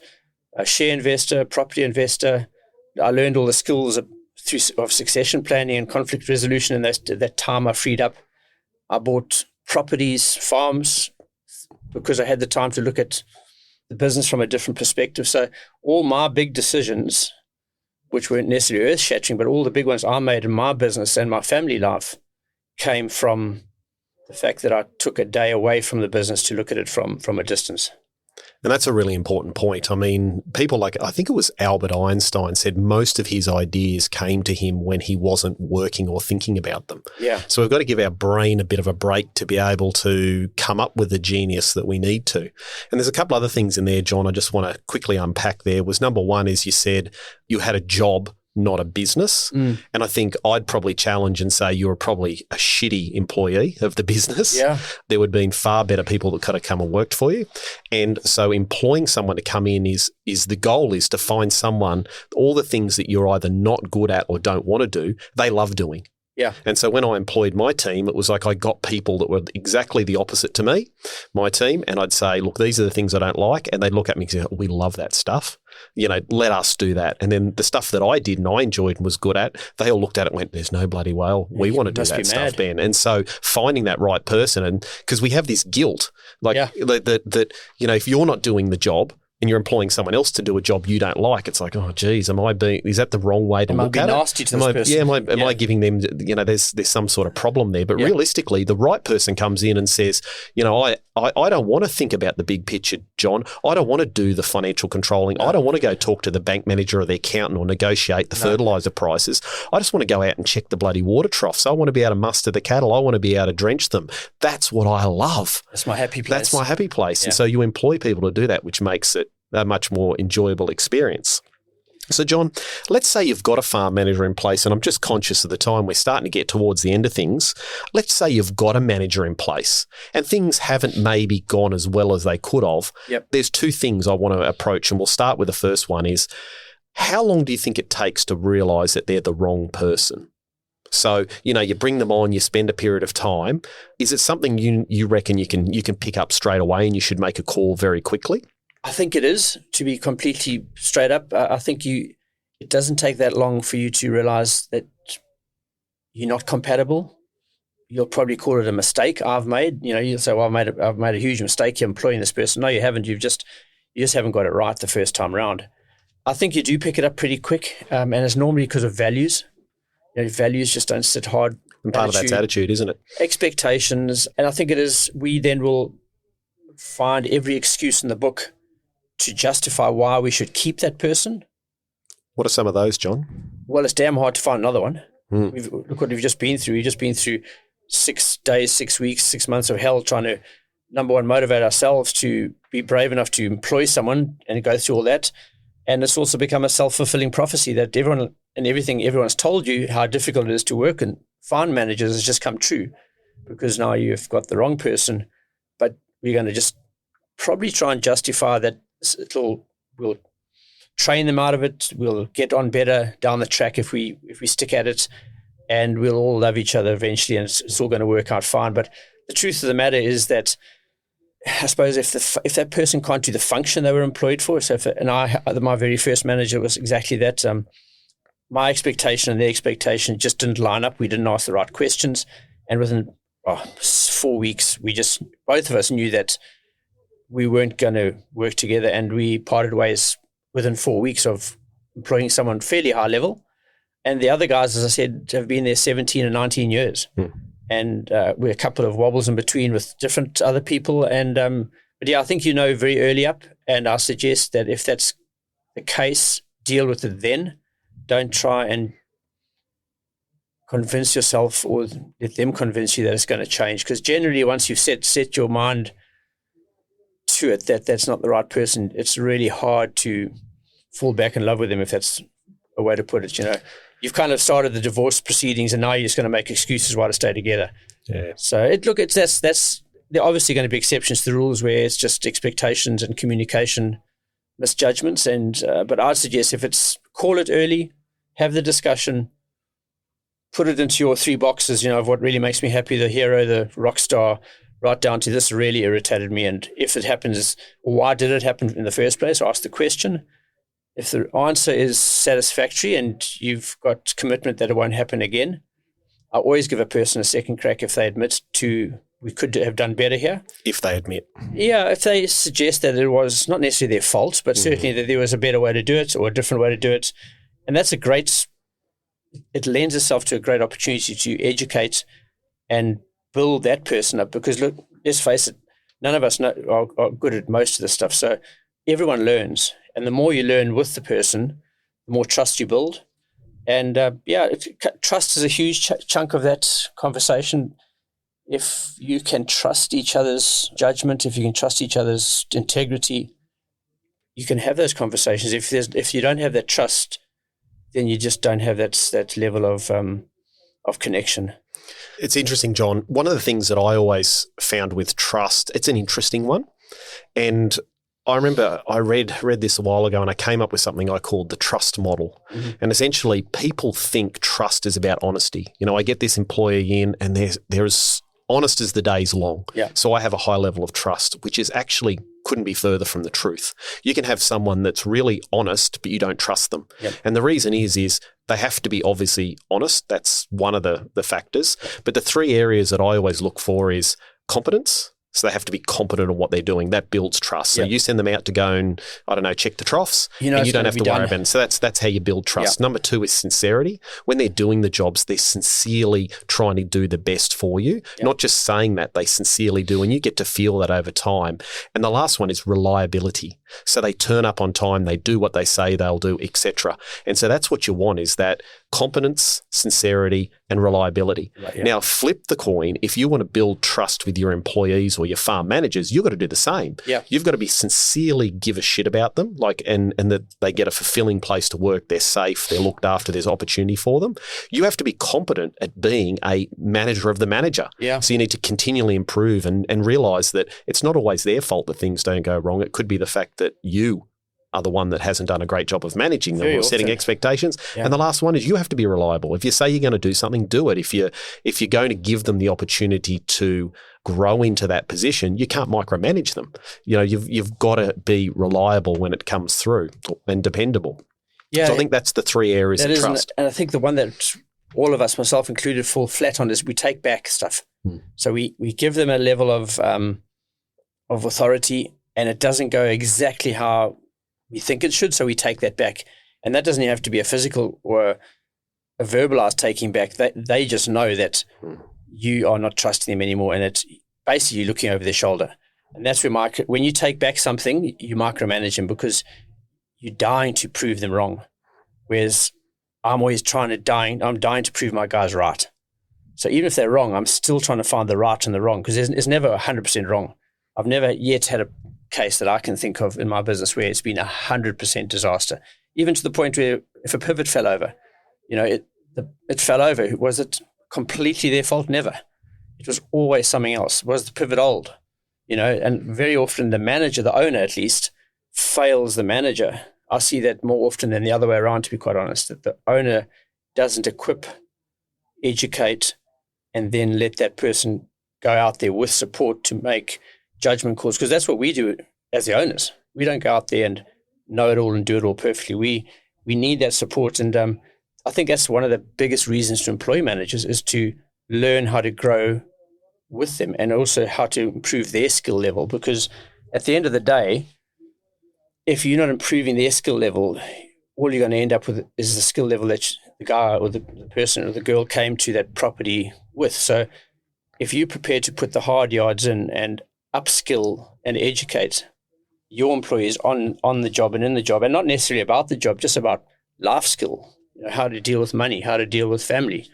share investor, property investor. I learned all the skills of succession planning and conflict resolution, and that time I freed up. I bought properties, farms, because I had the time to look at the business from a different perspective. So all my big decisions, which weren't necessarily earth-shattering, but all the big ones I made in my business and my family life came from the fact that I took a day away from the business to look at it from a distance. And that's a really important point. I mean, people like, I think it was Albert Einstein said most of his ideas came to him when he wasn't working or thinking about them. Yeah. So we've got to give our brain a bit of a break to be able to come up with the genius that we need to. And there's a couple other things in there, John, I just want to quickly unpack there. Was number one is you said you had a job, not a business. And I think I'd probably challenge and say you were probably a shitty employee of the business. Yeah. There would have been far better people that could have come and worked for you. And so employing someone to come in is the goal is to find someone, all the things that you're either not good at or don't want to do, they love doing. Yeah. And so when I employed my team, it was like I got people that were exactly the opposite to me, my team, and I'd say, look, these are the things I don't like. And they'd look at me and say, we love that stuff. Let us do that. And then the stuff that I did and I enjoyed and was good at, they all looked at it and went, there's no bloody way. We want to do that stuff, Ben. And so finding that right person, and because we have this guilt, that if you're not doing the job, and you're employing someone else to do a job you don't like, it's like, oh, geez, is that the wrong way to look at it? Am I nasty to this person? Yeah, am I giving them, there's some sort of problem there. But realistically, the right person comes in and says, I don't want to think about the big picture, John. I don't want to do the financial controlling. No. I don't want to go talk to the bank manager or the accountant or negotiate the fertiliser prices. I just want to go out and check the bloody water troughs. I want to be able to muster the cattle. I want to be able to drench them. That's what I love. That's my happy place. That's my happy place. Yeah. And so you employ people to do that, which makes it a much more enjoyable experience. So, John, let's say you've got a farm manager in place, and I'm just conscious of the time. We're starting to get towards the end of things. Let's say you've got a manager in place and things haven't maybe gone as well as they could have. Yep. There's two things I want to approach, and we'll start with the first one is, how long do you think it takes to realise that they're the wrong person? So, you bring them on, you spend a period of time. Is it something you reckon you can pick up straight away and you should make a call very quickly? I think it is, to be completely straight up. I think it doesn't take that long for you to realize that you're not compatible. You'll probably call it a mistake I've made. You'll say, well, I've made a huge mistake here employing this person. No, you haven't. You just haven't got it right the first time around. I think you do pick it up pretty quick, and it's normally because of values. Values just don't sit hard. And part of that's attitude, isn't it? Expectations. And I think it is, we then will find every excuse in the book to justify why we should keep that person. What are some of those, John? Well, it's damn hard to find another one. Look what we've just been through. We've just been through 6 days, 6 weeks, 6 months of hell trying to, number one, motivate ourselves to be brave enough to employ someone and go through all that. And it's also become a self-fulfilling prophecy that everyone and everything everyone's told you how difficult it is to work and find managers has just come true, because now you've got the wrong person. But we're going to just probably try and justify that we'll train them out of it. We'll get on better down the track if we stick at it, and we'll all love each other eventually, and it's all going to work out fine. But the truth of the matter is that, I suppose, if that person can't do the function they were employed for, my very first manager was exactly that. My expectation and their expectation just didn't line up. We didn't ask the right questions, and within 4 weeks, both of us knew that we weren't going to work together, and we parted ways within 4 weeks of employing someone fairly high level. And the other guys, as I said, have been there 17 and 19 years. And we're a couple of wobbles in between with different other people. And but I think very early up, and I suggest that if that's the case, deal with it then. Don't try and convince yourself or let them convince you that it's going to change, because generally once you've set your mind to it that's not the right person, it's really hard to fall back in love with them, if that's a way to put it. You've kind of started the divorce proceedings, and now you're just going to make excuses why to stay together. Yeah. So that's there are obviously going to be exceptions to the rules where it's just expectations and communication misjudgments, and but I'd suggest call it early, have the discussion, put it into your 3 boxes, of what really makes me happy, the hero, the rock star, right down to this really irritated me. And if it happens, why did it happen in the first place? Ask the question. If the answer is satisfactory and you've got commitment that it won't happen again, I always give a person a second crack if they admit we could have done better here. If they admit. Yeah, if they suggest that it was not necessarily their fault, but certainly that there was a better way to do it or a different way to do it. And that's it lends itself to a great opportunity to educate and build that person up, because look, let's face it, none of us are good at most of this stuff. So everyone learns, and the more you learn with the person, the more trust you build. And trust is a huge chunk of that conversation. If you can trust each other's judgment, if you can trust each other's integrity, you can have those conversations. If you don't have that trust, then you just don't have that level of connection. It's interesting, John. One of the things that I always found with trust, it's an interesting one. And I remember I read this a while ago, and I came up with something I called the trust model. Mm-hmm. And essentially, people think trust is about honesty. I get this employee in, and they're as honest as the day's long. Yeah. So I have a high level of trust, which is actually couldn't be further from the truth. You can have someone that's really honest, but you don't trust them. Yep. And the reason is they have to be obviously honest. That's one of the factors. But the three areas that I always look for is competence. So they have to be competent at what they're doing. That builds trust. So you send them out to go and, check the troughs, and you don't have to worry about it. So that's how you build trust. Number two is sincerity. When they're doing the jobs, they're sincerely trying to do the best for you, not just saying that, they sincerely do, and you get to feel that over time. And the last one is reliability. So they turn up on time, they do what they say they'll do, etc. And so that's what you want, is that competence, sincerity, and reliability. Right, yeah. Now, flip the coin. If you want to build trust with your employees or your farm managers, you've got to do the same. Yeah. You've got to be sincerely give a shit about them, and that they get a fulfilling place to work, they're safe, they're looked after, there's opportunity for them. You have to be competent at being a manager of the manager. Yeah. So you need to continually improve and realise that it's not always their fault that things don't go wrong. It could be the fact that you are the one that hasn't done a great job of managing them or setting expectations. Yeah. And the last one is you have to be reliable. If you say you're going to do something, do it. If you're going to give them the opportunity to grow into that position, you can't micromanage them. You've got to be reliable when it comes through and dependable. Yeah. So I think that's the three areas of trust. And I think the one that all of us, myself included, fall flat on is we take back stuff. So we give them a level of authority, and it doesn't go exactly how we think it should, so we take that back. And that doesn't even have to be a physical or a verbalized taking back. They just know that you are not trusting them anymore, and it's basically looking over their shoulder. And that's where when you take back something, you micromanage them because you're dying to prove them wrong. Whereas I'm always dying to prove my guys right. So even if they're wrong, I'm still trying to find the right and the wrong, because it's never 100% wrong. I've never yet had a case that I can think of in my business where it's been 100% disaster, even to the point where if a pivot fell over, it fell over. Was it completely their fault? Never. It was always something else. Was the pivot old? And very often the manager, the owner at least, fails the manager. I see that more often than the other way around, to be quite honest, that the owner doesn't equip, educate, and then let that person go out there with support to make judgment calls, because that's what we do as the owners. We don't go out there and know it all and do it all perfectly. We need that support, and I think that's one of the biggest reasons to employ managers is to learn how to grow with them and also how to improve their skill level, because at the end of the day, if you're not improving their skill level, all you're going to end up with is the skill level that the guy or the person or the girl came to that property with. So if you're prepared to put the hard yards in and upskill and educate your employees on the job and in the job, and not necessarily about the job, just about life skill, how to deal with money, how to deal with family,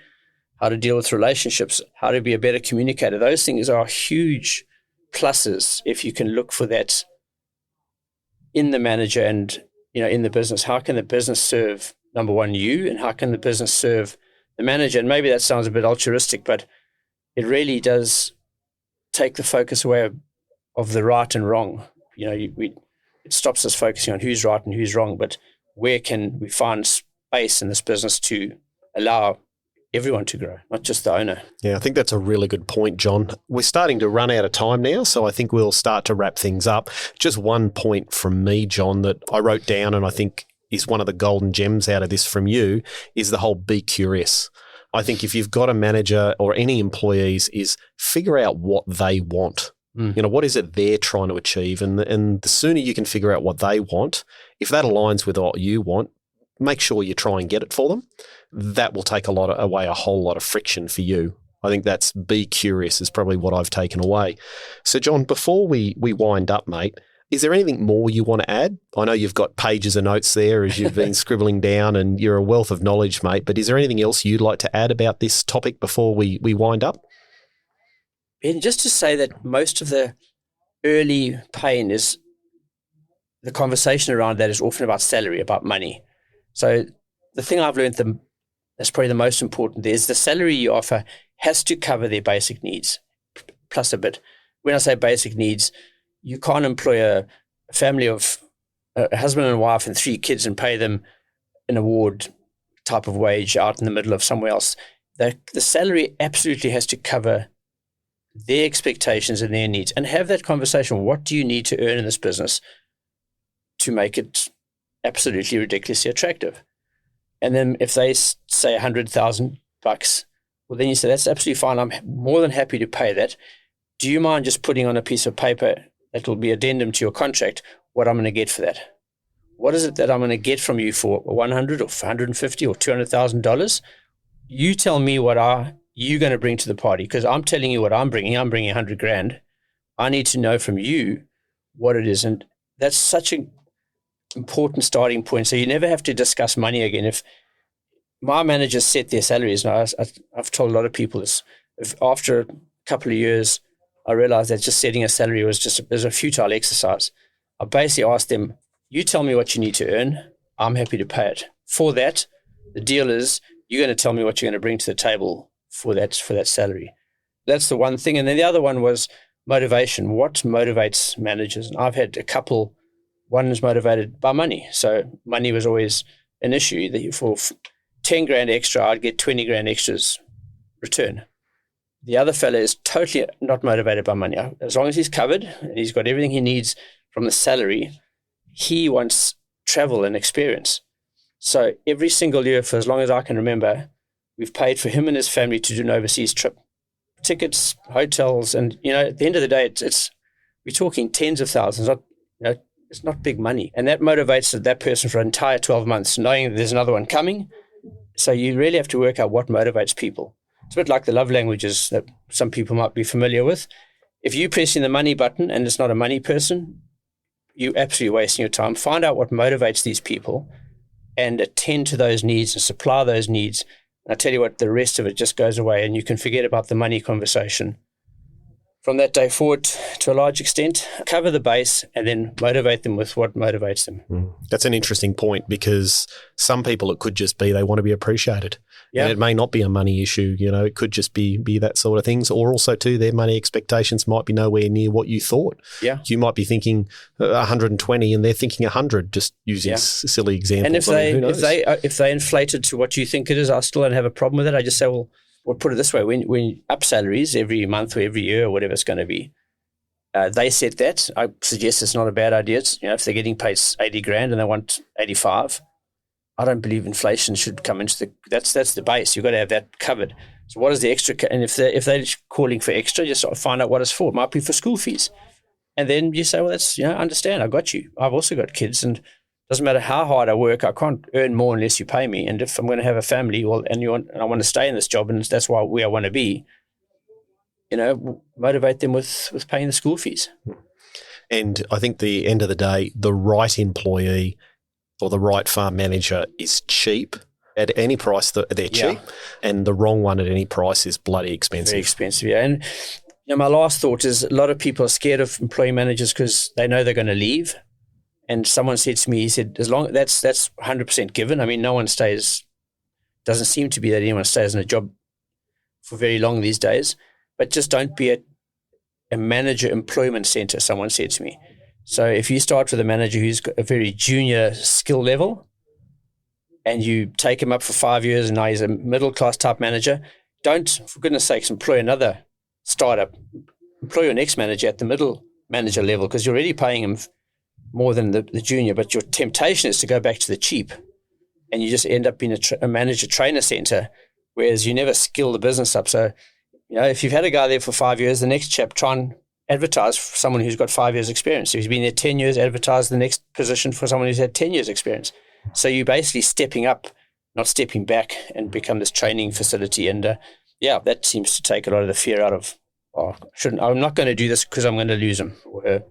how to deal with relationships, how to be a better communicator. Those things are huge pluses if you can look for that in the manager and in the business. How can the business serve, number one, you, and how can the business serve the manager? And maybe that sounds a bit altruistic, but it really does take the focus away of the right and wrong. It stops us focusing on who's right and who's wrong, but where can we find space in this business to allow everyone to grow, not just the owner. Yeah, I think that's a really good point, John. We're starting to run out of time now, so I think we'll start to wrap things up. Just one point from me, John, that I wrote down and I think is one of the golden gems out of this from you is the whole be curious. I think if you've got a manager or any employees is figure out what they want. What is it they're trying to achieve? And the sooner you can figure out what they want, if that aligns with what you want, make sure you try and get it for them. That will take away a whole lot of friction for you. I think that's be curious is probably what I've taken away. So, John, before we wind up, mate, is there anything more you want to add? I know you've got pages of notes there as you've been scribbling down and you're a wealth of knowledge, mate, but is there anything else you'd like to add about this topic before we wind up? And just to say that most of the early pain is the conversation around that is often about salary, about money. So the thing I've learned that's probably the most important is the salary you offer has to cover their basic needs plus a bit. When I say basic needs, you can't employ a family of a husband and wife and 3 kids and pay them an award type of wage out in the middle of somewhere else, the salary absolutely has to cover their expectations and their needs, and have that conversation. What do you need to earn in this business to make it absolutely ridiculously attractive? And then if they say $100,000, well, then you say, that's absolutely fine. I'm more than happy to pay that. Do you mind just putting on a piece of paper that will be addendum to your contract what I'm going to get for that? What is it that I'm going to get from you for $100 or $150 or $200,000? You tell me what you're going to bring to the party, because I'm telling you what I'm bringing. I'm bringing $100,000. I need to know from you what it is. And that's such an important starting point. So you never have to discuss money again. If my managers set their salaries, and I've told a lot of people this, if after a couple of years, I realized that just setting a salary was a futile exercise. I basically asked them, you tell me what you need to earn. I'm happy to pay it. For that, the deal is you're going to tell me what you're going to bring to the table for that salary. That's the one thing. And then the other one was motivation. What motivates managers? And I've had a couple. One is motivated by money. So money was always an issue. That for $10,000 extra, I'd get $20,000 extras return. The other fella is totally not motivated by money. As long as he's covered and he's got everything he needs from the salary, he wants travel and experience. So every single year, for as long as I can remember, we've paid for him and his family to do an overseas trip, tickets, hotels, and at the end of the day, we're talking tens of thousands. It's not big money, and that motivates that person for an entire 12 months, knowing that there's another one coming. So you really have to work out what motivates people. It's a bit like the love languages that some people might be familiar with. If you're pressing the money button and it's not a money person, you're absolutely wasting your time. Find out what motivates these people and attend to those needs and supply those needs. I tell you what, the rest of it just goes away, and you can forget about the money conversation. From that day forward, to a large extent, cover the base and then motivate them with what motivates them. That's an interesting point, because some people, it could just be they want to be appreciated. Yeah. And it may not be a money issue. It could just be that sort of things. Or also too, their money expectations might be nowhere near what you thought. Yeah. You might be thinking 120 and they're thinking 100, just using silly examples. And if they inflated to what you think it is, I still don't have a problem with it. I just say, well, put it this way, when up salaries every month or every year or whatever it's going to be, they set that. I suggest it's not a bad idea. It's, if they're getting paid $80,000 and they want 85, I don't believe inflation should come into that's the base. You've got to have that covered. So what is the extra? And if they're calling for extra, just sort of find out what it's for. It might be for school fees. And then you say, well, that's, understand, I got you. I've also got kids, and doesn't matter how hard I work, I can't earn more unless you pay me. And if I'm going to have a family, well, and I want to stay in this job, and that's where I want to be, motivate them with paying the school fees. And I think the end of the day, the right employee or the right farm manager is cheap at any price. They're cheap, and the wrong one at any price is bloody expensive. Very expensive, yeah. And my last thought is, a lot of people are scared of employee managers because they know they're going to leave. And someone said to me, he said, as long that's 100% given. I mean, no one stays. Doesn't seem to be that anyone stays in a job for very long these days. But just don't be a manager employment center, someone said to me. So if you start with a manager who's got a very junior skill level, and you take him up for 5 years, and now he's a middle-class type manager, don't, for goodness sakes, employ another startup. Employ your next manager at the middle manager level, because you're already paying him more than the junior, but your temptation is to go back to the cheap, and you just end up being a manager trainer center, whereas you never skill the business up. So, if you've had a guy there for 5 years, the next chap, try and advertise for someone who's got 5 years experience. If he's been there 10 years, advertise the next position for someone who's had 10 years experience. So you're basically stepping up, not stepping back, and become this training facility. And that seems to take a lot of the fear out of, I'm not going to do this because I'm going to lose him or her.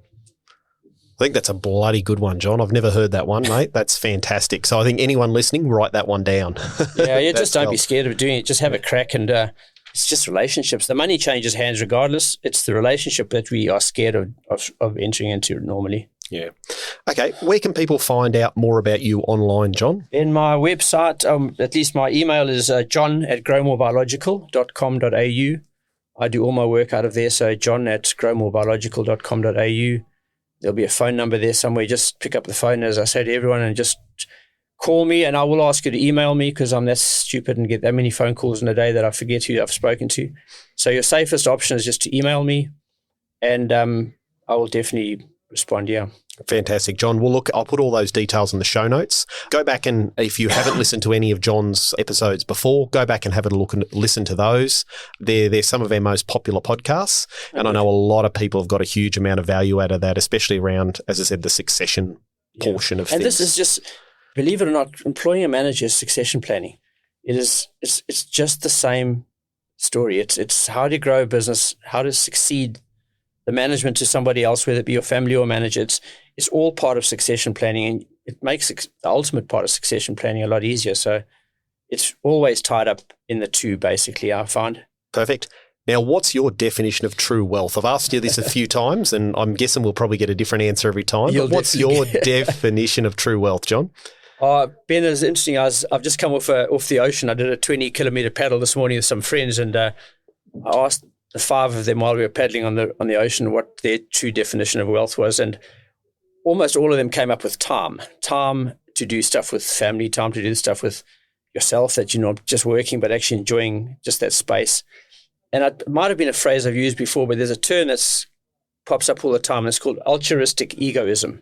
I think that's a bloody good one, John. I've never heard that one, mate. That's fantastic. So I think anyone listening, write that one down. Just don't be scared of doing it. Just have a crack, and it's just relationships. The money changes hands regardless. It's the relationship that we are scared of entering into normally. Yeah. Okay. Where can people find out more about you online, John? In my website, at least my email is john@growmorebiological.com.au. I do all my work out of there. So john@growmorebiological.com.au. There'll be a phone number there somewhere. Just pick up the phone, as I say to everyone, and just call me, and I will ask you to email me because I'm that stupid and get that many phone calls in a day that I forget who I've spoken to. So your safest option is just to email me, and I will definitely respond, yeah. Fantastic, John. Well, look, I'll put all those details in the show notes. Go back and if you haven't listened to any of John's episodes before, go back and have a look and listen to those. They're some of our most popular podcasts, and I know a lot of people have got a huge amount of value out of that, especially around, as I said, the succession portion of things. And this is just, believe it or not, employing a manager is succession planning. It's just the same story. It's how to grow a business, how to succeed the management to somebody else, whether it be your family or manager. It's all part of succession planning, and it makes the ultimate part of succession planning a lot easier. So it's always tied up in the two, basically, I find. Perfect. Now, what's your definition of true wealth? I've asked you this a few times, and I'm guessing we'll probably get a different answer every time. But what's your definition of true wealth, John? Ben, it's interesting. I've just come off the ocean. I did a 20-kilometer paddle this morning with some friends, and I asked the five of them while we were paddling on the ocean what their true definition of wealth was, and almost all of them came up with time to do stuff with family, time to do stuff with yourself that you're not just working but actually enjoying just that space. And it might have been a phrase I've used before, but there's a term that pops up all the time, and it's called altruistic egoism.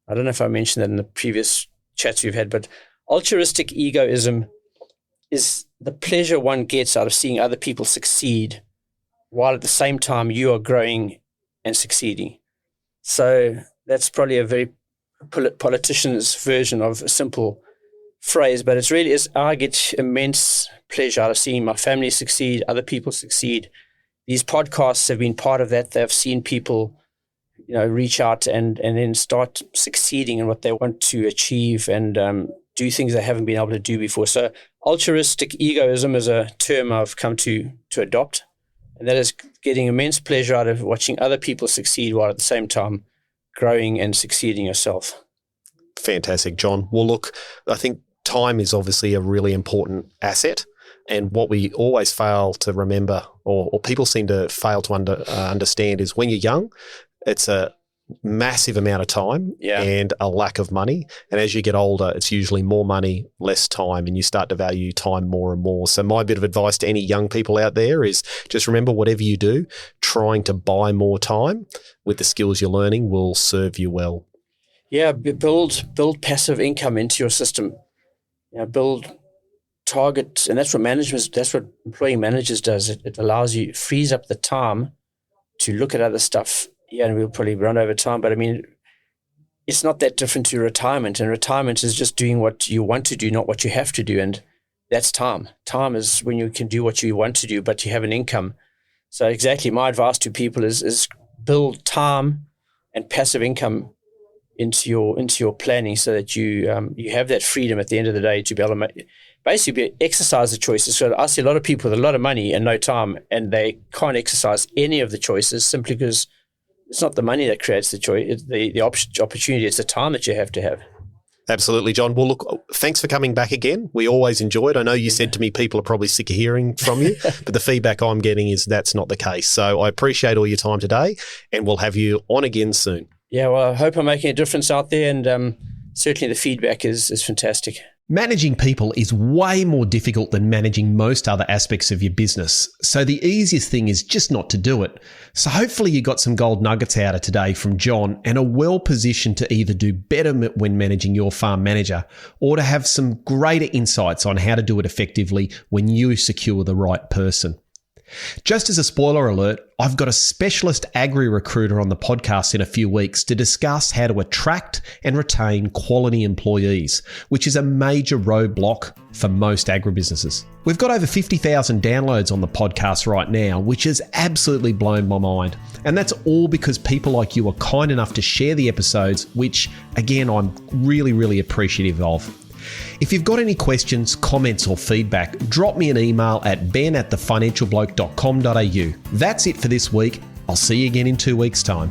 I don't know if I mentioned that in the previous chats we've had, but altruistic egoism is the pleasure one gets out of seeing other people succeed while at the same time you are growing and succeeding. So that's probably a very politician's version of a simple phrase, but it's really I get immense pleasure out of seeing my family succeed, other people succeed. These podcasts have been part of that. They've seen people, reach out and then start succeeding in what they want to achieve and do things they haven't been able to do before. So altruistic egoism is a term I've come to adopt, and that is getting immense pleasure out of watching other people succeed while at the same time growing and succeeding yourself. Fantastic, John. Well, look, I think time is obviously a really important asset, and what we always fail to remember, or people seem to fail to understand, is when you're young, it's a massive amount of time and a lack of money. And as you get older, it's usually more money, less time, and you start to value time more and more. So my bit of advice to any young people out there is just remember, whatever you do, trying to buy more time with the skills you're learning will serve you well. Yeah, build passive income into your system. Build target, and that's what employing managers does. It allows you, frees up the time to look at other stuff. Yeah, and we'll probably run over time, but I mean, it's not that different to retirement. And retirement is just doing what you want to do, not what you have to do. And that's time. Time is when you can do what you want to do, but you have an income. So exactly, my advice to people is build time and passive income into your planning, so that you have that freedom at the end of the day to be able to basically exercise the choices. So I see a lot of people with a lot of money and no time, and they can't exercise any of the choices simply because it's not the money that creates the choice, it's the opportunity. It's the time that you have to have. Absolutely, John. Well, look, thanks for coming back again. We always enjoy it. I know you said to me people are probably sick of hearing from you, but the feedback I'm getting is that's not the case. So I appreciate all your time today, and we'll have you on again soon. Yeah, well, I hope I'm making a difference out there, and certainly the feedback is fantastic. Managing people is way more difficult than managing most other aspects of your business. So the easiest thing is just not to do it. So hopefully you got some gold nuggets out of today from John, and are well positioned to either do better when managing your farm manager, or to have some greater insights on how to do it effectively when you secure the right person. Just as a spoiler alert, I've got a specialist agri recruiter on the podcast in a few weeks to discuss how to attract and retain quality employees, which is a major roadblock for most agribusinesses. We've got over 50,000 downloads on the podcast right now, which has absolutely blown my mind. And that's all because people like you are kind enough to share the episodes, which again, I'm really, really appreciative of. If you've got any questions, comments or feedback, drop me an email at ben@thefinancialbloke.com.au. That's it for this week. I'll see you again in 2 weeks' time.